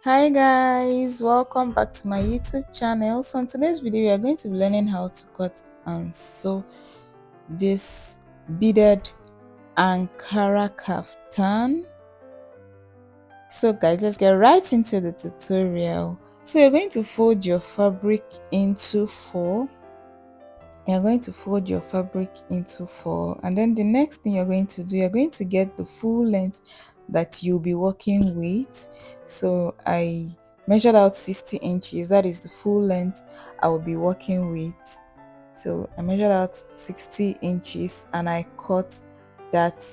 Hi guys, welcome back to my YouTube channel. So in today's video we are going to be learning how to cut and sew this beaded Ankara kaftan. So guys, let's get right into the tutorial. So you're going to fold your fabric into four. You're going to fold your fabric into four, and then the next thing you're going to do, you're going to get the full length that you'll be working with. So I measured out 60 inches, that is the full length I will be working with. So I measured out 60 inches and I cut that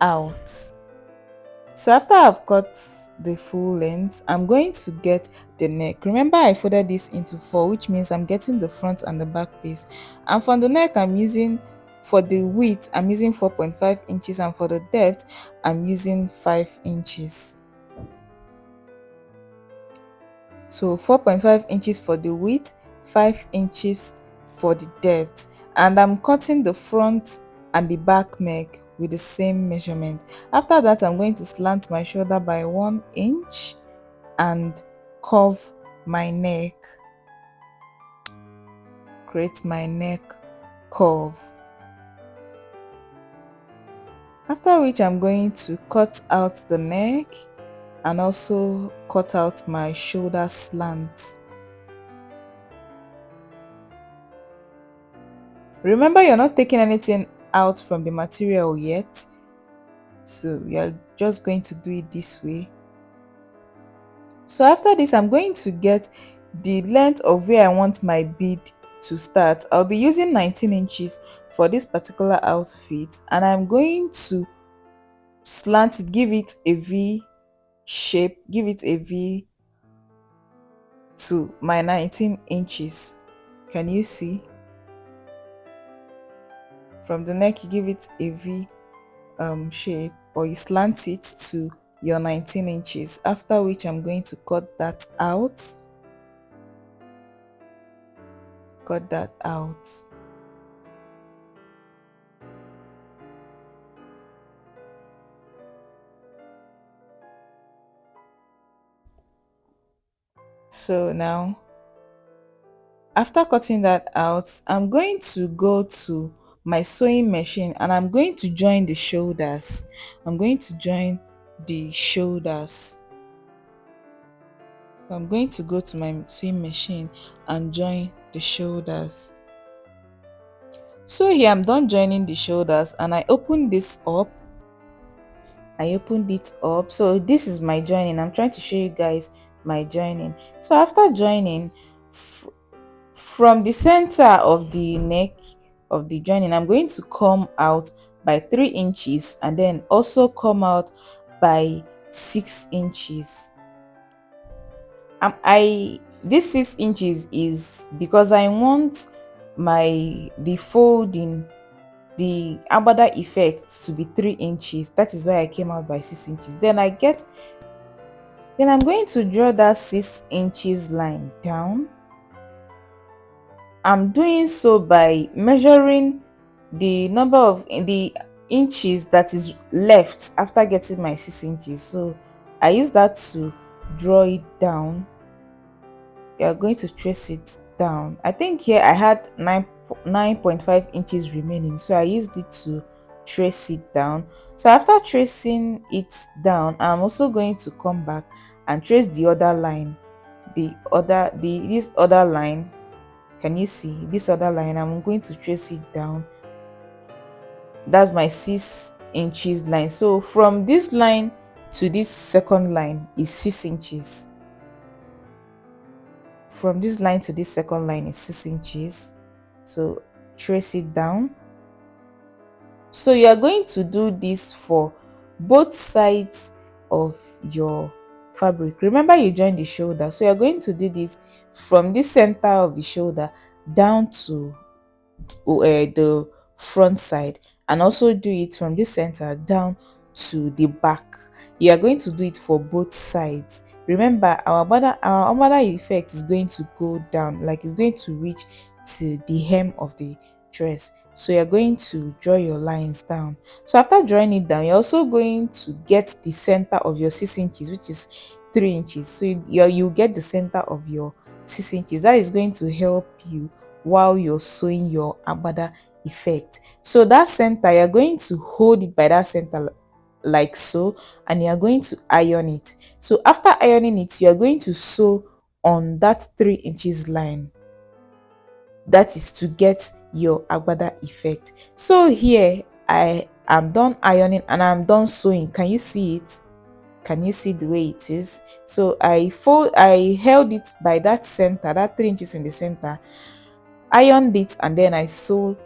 out. So after I've cut the full length, I'm going to get the neck. Remember I folded this into four, which means I'm getting the front and the back piece. And for the neck, I'm using, for the width, I'm using 4.5 inches, and for the depth, I'm using 5 inches. So 4.5 inches for the width, 5 inches for the depth. And I'm cutting the front and the back neck with the same measurement. After that, I'm going to slant my shoulder by 1 inch and curve my neck, create my neck curve. After which I'm going to cut out the neck and also cut out my shoulder slant. Remember, you're not taking anything out from the material yet, so you're just going to do it this way. So after this, I'm going to get the length of where I want my bead to start. I'll be using 19 inches for this particular outfit, and I'm going to slant it, give it a V shape, give it a V to my 19 inches. Can you see? From the neck, you give it a V shape, or you slant it to your 19 inches. After which I'm going to cut that out. Cut that out. So now, after cutting that out, I'm going to go to my sewing machine and I'm going to join the shoulders. I'm going to join the shoulders. So I'm going to go to my sewing machine and join the shoulders. So here I'm done joining the shoulders, and I open this up. I opened it up. So this is my joining. I'm trying to show you guys my joining. So after joining, from the center of the neck of the joining, I'm going to come out by 3 inches and then also come out by 6 inches. This 6 inches is because I want the folding, the agbada effect, to be 3 inches. That is why I came out by 6 inches. Then I'm going to draw that 6 inches line down. I'm doing so by measuring the number of the inches that is left after getting my 6 inches. So I use that to draw it down. You are going to trace it down. I think here I had 9.5 inches remaining, so I used it to trace it down. So after tracing it down, I'm also going to come back and trace the other line, this other line. Can you see this other line? I'm going to trace it down. That's my 6 inches line. So from this line to this second line is 6 inches. From this line to this second line is 6 inches. So trace it down. So you are going to do this for both sides of your fabric. Remember, you joined the shoulder, so you are going to do this from the center of the shoulder down to the front side, and also do it from this center down to the back. You are going to do it for both sides. Remember, our agbada effect is going to go down, like it's going to reach to the hem of the dress. So you're going to draw your lines down. So after drawing it down, you're also going to get the center of your 6 inches, which is 3 inches. So you get the center of your 6 inches. That is going to help you while you're sewing your agbada effect. So that center, you're going to hold it by that center like so, and you're going to iron it. So after ironing it, you're going to sew on that 3 inches line. That is to get your agbada effect. So here I am done ironing and I'm done sewing. Can you see it? Can you see the way it is? So I held it by that center, that 3 inches in the center, ironed it, and then I sewed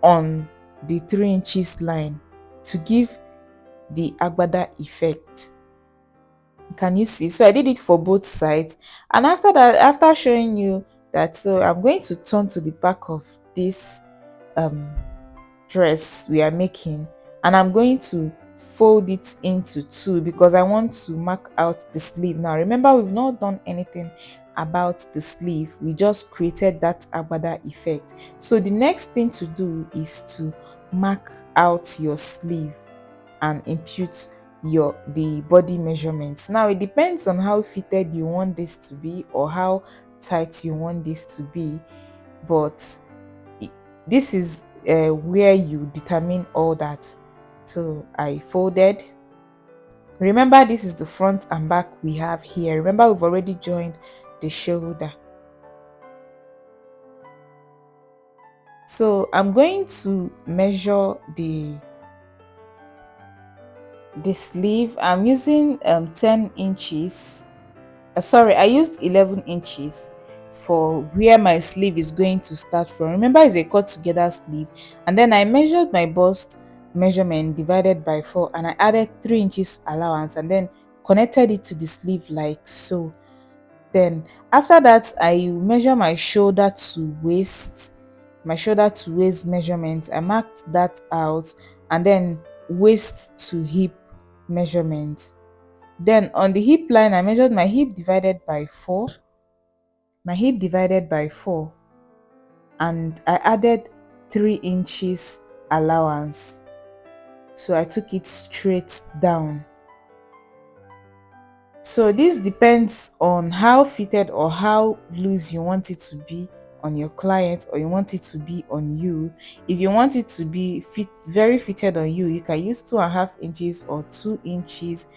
on the 3 inches line to give the agbada effect. Can you see? So I did it for both sides, and after that, after showing you that, so I'm going to turn to the back of this um dress we are making, and I'm going to fold it into two because I want to mark out the sleeve. Now remember, we've not done anything about the sleeve, we just created that agbada effect. So the next thing to do is to mark out your sleeve and impute the body measurements. Now it depends on how fitted you want this to be or how tight you want this to be, but i- this is where you determine all that. So I folded. Remember, this is the front and back we have here. Remember, we've already joined the shoulder. So I'm going to measure the sleeve. I'm using 10 inches. Sorry, I used 11 inches for where my sleeve is going to start from. Remember, it's a cut together sleeve, and then I measured my bust measurement divided by 4, and I added 3 inches allowance, and then connected it to the sleeve like so. Then after that, I measure my shoulder to waist measurement. I marked that out, and then waist to hip measurement. Then on the hip line, I measured my hip divided by 4, and I added 3 inches allowance. So I took it straight down. So this depends on how fitted or how loose you want it to be on your client, or you want it to be on you. If you want it to be very fitted on you, you can use 2.5 inches or 2 inches,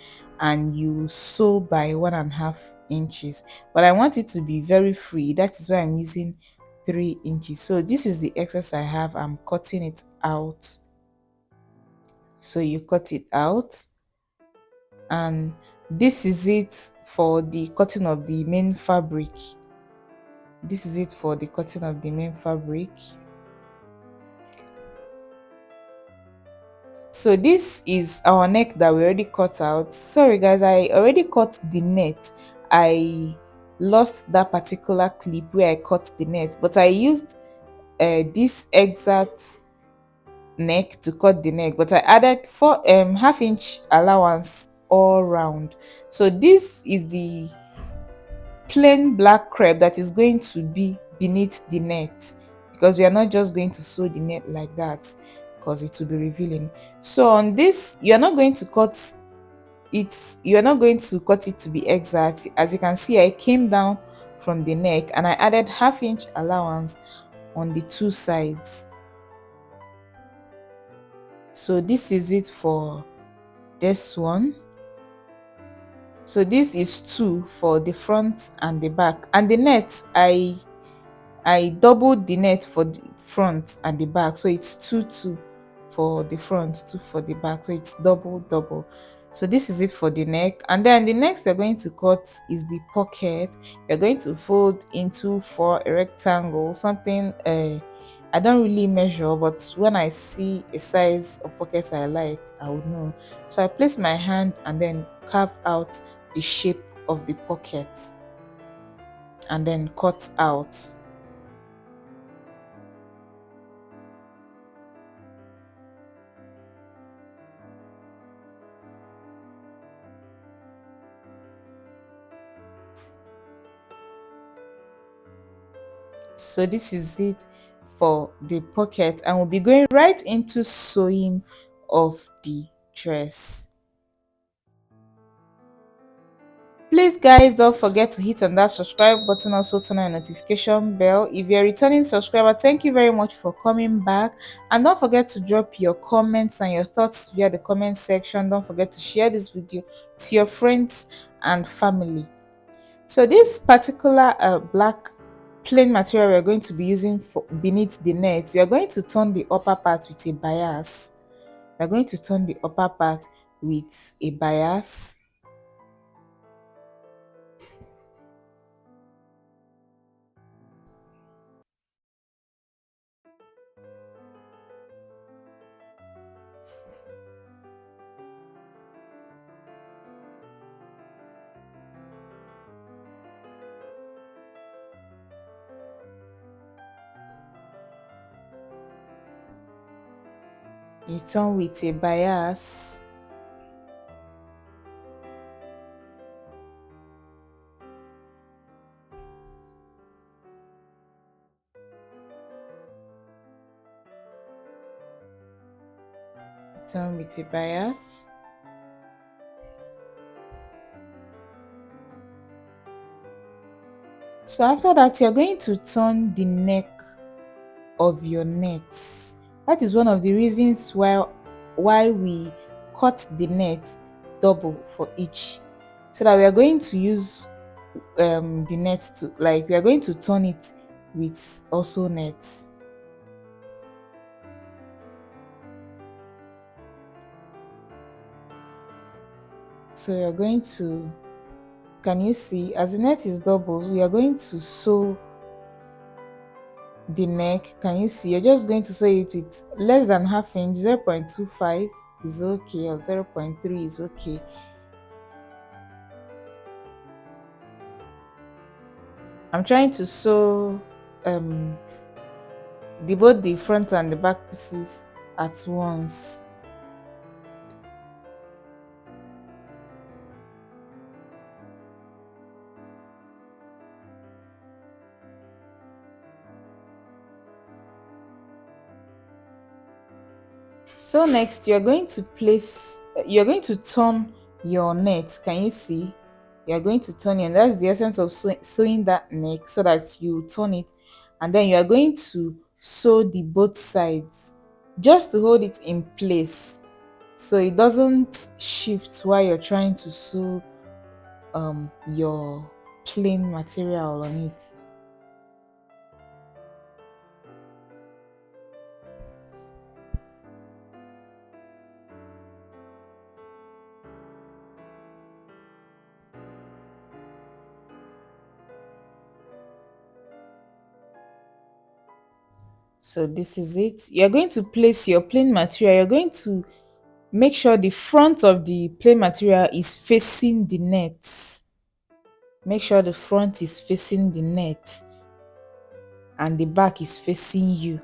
and you sew by 1.5 inches. But I want it to be very free. That is why I'm using 3 inches. So this is the excess I have. I'm cutting it out. So you cut it out, and this is it for the cutting of the main fabric. This is it for the cutting of the main fabric. So this is our neck that we already cut out. Sorry guys, I already cut the net. I lost that particular clip where I cut the net, but I used this exact neck to cut the neck, but I added 4.5 inch allowance all round. So this is the plain black crepe that is going to be beneath the net, because we are not just going to sew the net like that, because it will be revealing. So on this, you are not going to cut it to be exact. As you can see, I came down from the neck and I added 1/2 inch allowance on the two sides. So this is it for this one. So this is 2 for the front and the back, and the net, I doubled the net for the front and the back, so it's 2 for the front, 2 for the back, so it's double. So this is it for the neck, and then the next we're going to cut is the pocket. We're going to fold into for a rectangle, something I don't really measure, but when I see a size of pockets I like, I would know. So I place my hand and then carve out the shape of the pocket and then cut out. So this is it for the pocket, and we'll be going right into sewing of the dress. Please guys, don't forget to hit on that subscribe button, also turn on notification bell. If you're a returning subscriber, thank you very much for coming back, and don't forget to drop your comments and your thoughts via the comment section. Don't forget to share this video to your friends and family. So this particular black plain material we're going to be using for beneath the net, we are going to turn the upper part with a bias. We're going to turn the upper part with a bias. You turn with a bias. You turn with a bias. So after that, you're going to turn the neck of your net. That is one of the reasons why we cut the net double for each, so that we are going to use the net to, like, we are going to turn it with also net. So we are going to, can you see, as the net is double, we are going to sew the neck. Can you see, you're just going to sew it with less than half inch. 0.25 is okay, or 0.3 is okay. I'm trying to sew both the front and the back pieces at once. So next, you're going to turn your net. Can you see, you're going to turn it, and that's the essence of sewing that neck, so that you turn it, and then you are going to sew the both sides just to hold it in place so it doesn't shift while you're trying to sew your plain material on it. So this is it. You're going to place your plain material. You're going to make sure the front of the plain material is facing the net. Make sure the front is facing the net and the back is facing you.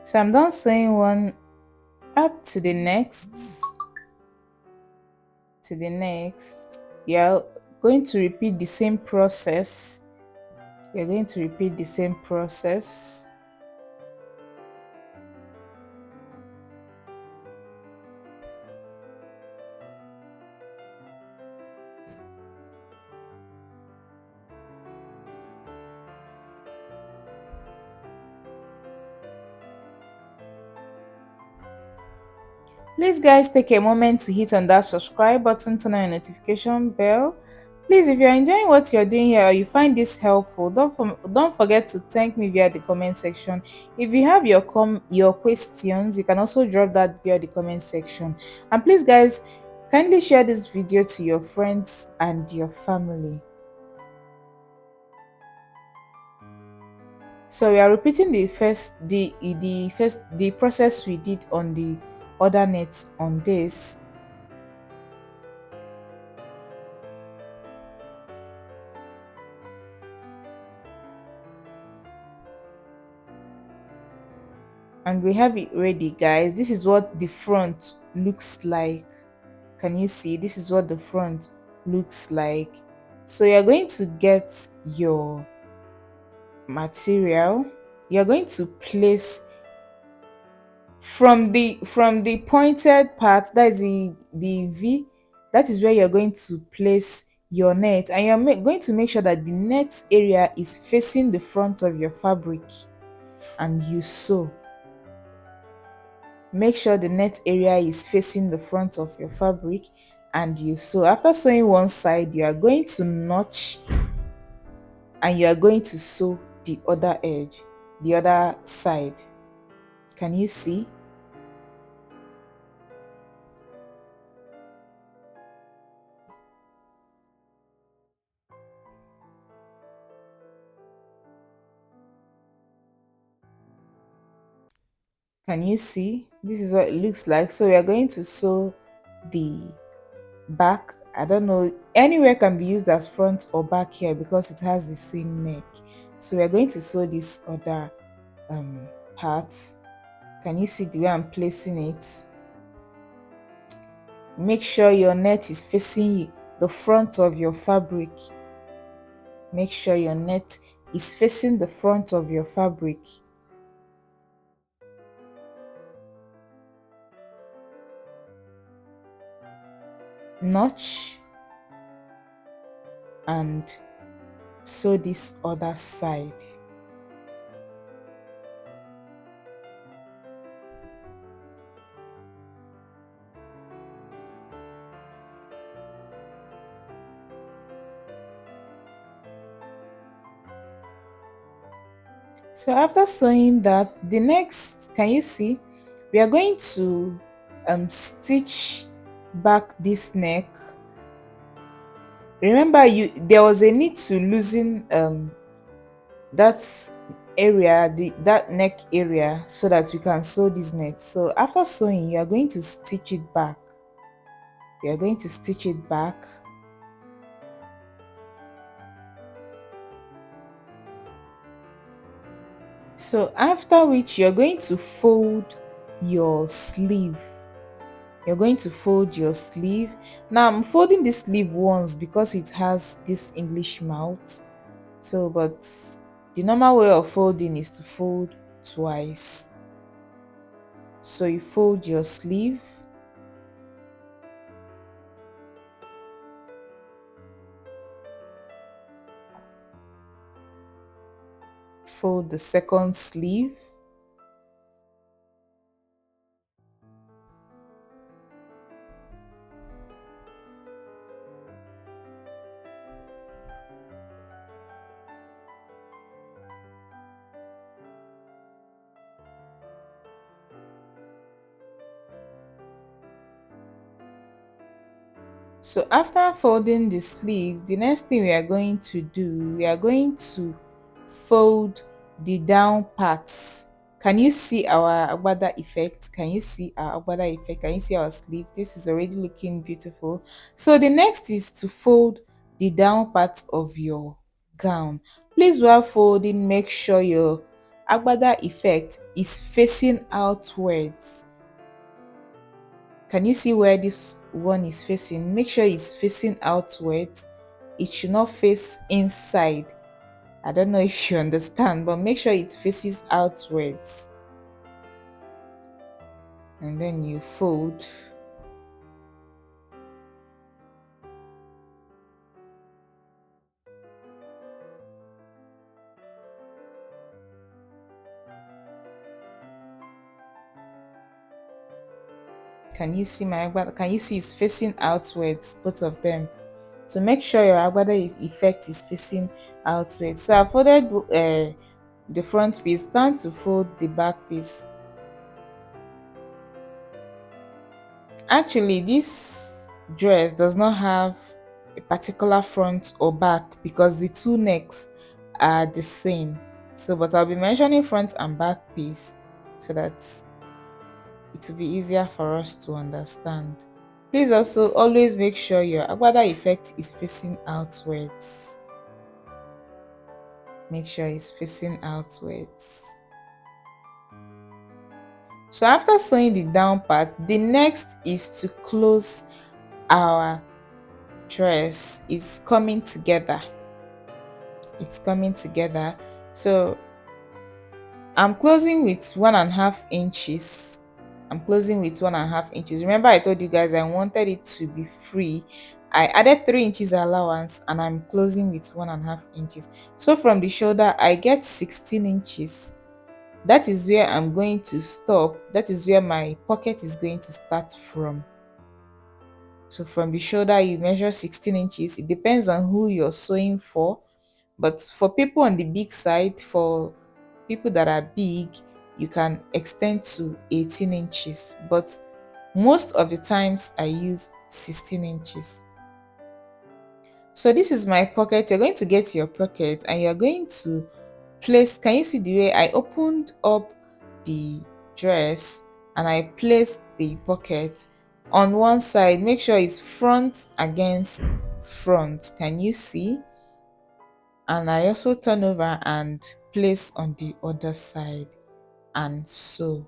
So I'm done sewing one up to the next. To the next. You're going to repeat the same process. You're going to repeat the same process. Please guys, take a moment to hit on that subscribe button, turn on your notification bell. Please, if you're enjoying what you're doing here or you find this helpful, don't forget to thank me via the comment section. If you have your questions, you can also drop that via the comment section. And please guys, kindly share this video to your friends and your family. So we are repeating the process we did on the other net on this. And we have it ready, guys. This is what the front looks like. Can you see? This is what the front looks like. So you're going to get your material. You're going to place from the pointed part, that is the V, that is where you're going to place your net, and you're going to make sure that the net area is facing the front of your fabric, and you sew. Make sure the net area is facing the front of your fabric, and you sew. After sewing one side, you are going to notch, and you are going to sew the other edge, the other side. Can you see? Can you see? This is what it looks like. So we are going to sew the back. I don't know, anywhere can be used as front or back here because it has the same neck. So we are going to sew this other um part. Can you see the way I'm placing it? Make sure your net is facing the front of your fabric. Make sure your net is facing the front of your fabric. Notch and sew this other side. So after sewing that, the next, can you see, we are going to stitch back this neck. Remember, there was a need to loosen that area, that neck area, so that you can sew this net. So after sewing, you are going to stitch it back. You are going to stitch it back. So after which, you're going to fold your sleeve. You're going to fold your sleeve. Now I'm folding this sleeve once because it has this English mouth. So, but the normal way of folding is to fold twice. So you fold your sleeve, fold the second sleeve, so after folding the sleeve, the next thing we are going to do, we are going to fold the down parts. Can you see our agbada effect? Can you see our agbada effect? Can you see our sleeve? This is already looking beautiful. So the next is to fold the down part of your gown. Please, while folding, make sure your agbada effect is facing outwards. Can you see where this one is facing? Make sure it's facing outwards. It should not face inside. I don't know if you understand, but make sure it faces outwards. And then you fold. Can you see my agbada? Can you see it's facing outwards, both of them? So make sure your agbada effect is facing outwards. So I folded the front piece. Time to fold the back piece. Actually, this dress does not have a particular front or back because the two necks are the same. So, but I'll be mentioning front and back piece so that it will be easier for us to understand. Please also always make sure your agbada effect is facing outwards. Make sure it's facing outwards. So after sewing the down part, the next is to close our dress. It's coming together. It's coming together. So I'm closing with 1.5 inches. I'm closing with 1.5 inches. Remember, I told you guys I wanted it to be free. I added 3 inches allowance and I'm closing with 1.5 inches. So from the shoulder, I get 16 inches. That is where I'm going to stop. That is where my pocket is going to start from. So from the shoulder, you measure 16 inches. It depends on who you're sewing for. But for people on the big side, for people that are big, you can extend to 18 inches. But most of the times I use 16 inches. So this is my pocket. You're going to get your pocket and you're going to place, can you see the way I opened up the dress and I placed the pocket on one side? Make sure it's front against front. Can you see? And I also turn over and place on the other side and sew.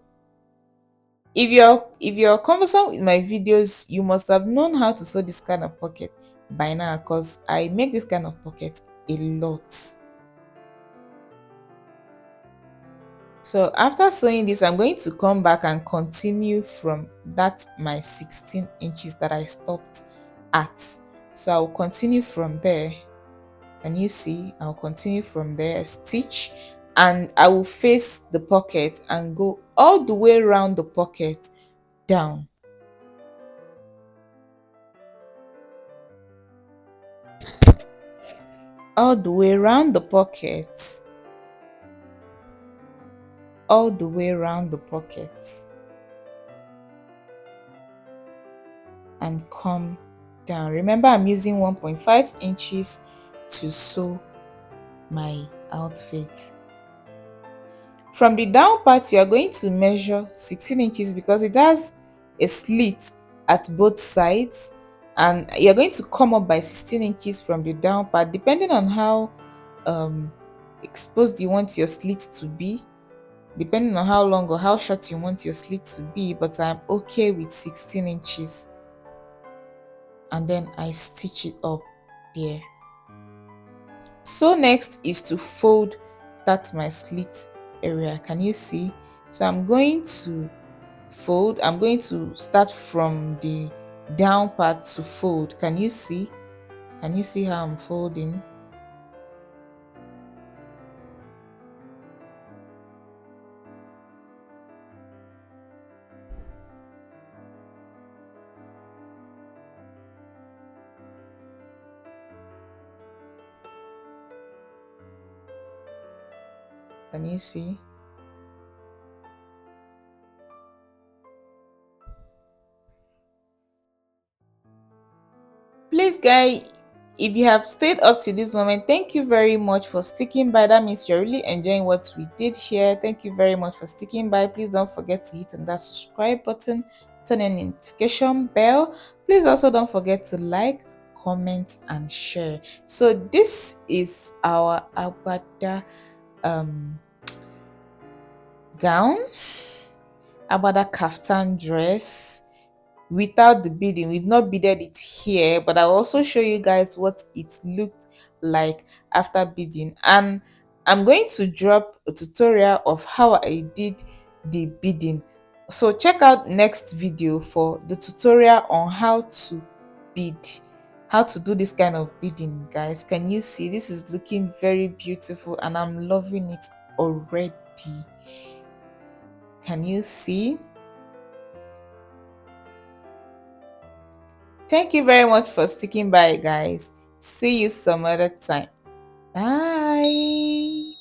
If you're conversant with my videos, you must have known how to sew this kind of pocket by now, because I make this kind of pocket a lot. So after sewing this, I'm going to come back and continue from that my 16 inches that I stopped at. So I'll continue from there. Can you see? I'll continue from there, stitch, and I will face the pocket and go all the way around the pocket down. All the way around the pocket. All the way around the pocket. And come down. Remember, I'm using 1.5 inches to sew my outfit. From the down part, you are going to measure 16 inches because it has a slit at both sides, and you're going to come up by 16 inches from the down part, depending on how um exposed you want your slit to be, depending on how long or how short you want your slit to be. But I'm okay with 16 inches, and then I stitch it up there. So next is to fold that my slit area. Can you see? So I'm going to fold. I'm going to start from the down part to fold. Can you see? Can you see how I'm folding? Can you see? Please, guys, if you have stayed up to this moment, thank you very much for sticking by. That means you're really enjoying what we did here. Thank you very much for sticking by. Please don't forget to hit on that subscribe button, turn on notification bell. Please also don't forget to like, comment, and share. So this is our agbada um gown, agbada kaftan dress without the beading. We've not beaded it here, but I'll also show you guys what it looked like after beading. And I'm going to drop a tutorial of how I did the beading. So check out next video for the tutorial on how to bead, how to do this kind of beading, guys. Can you see? This is looking very beautiful and I'm loving it already. Can you see? Thank you very much for sticking by, guys. See you some other time. Bye.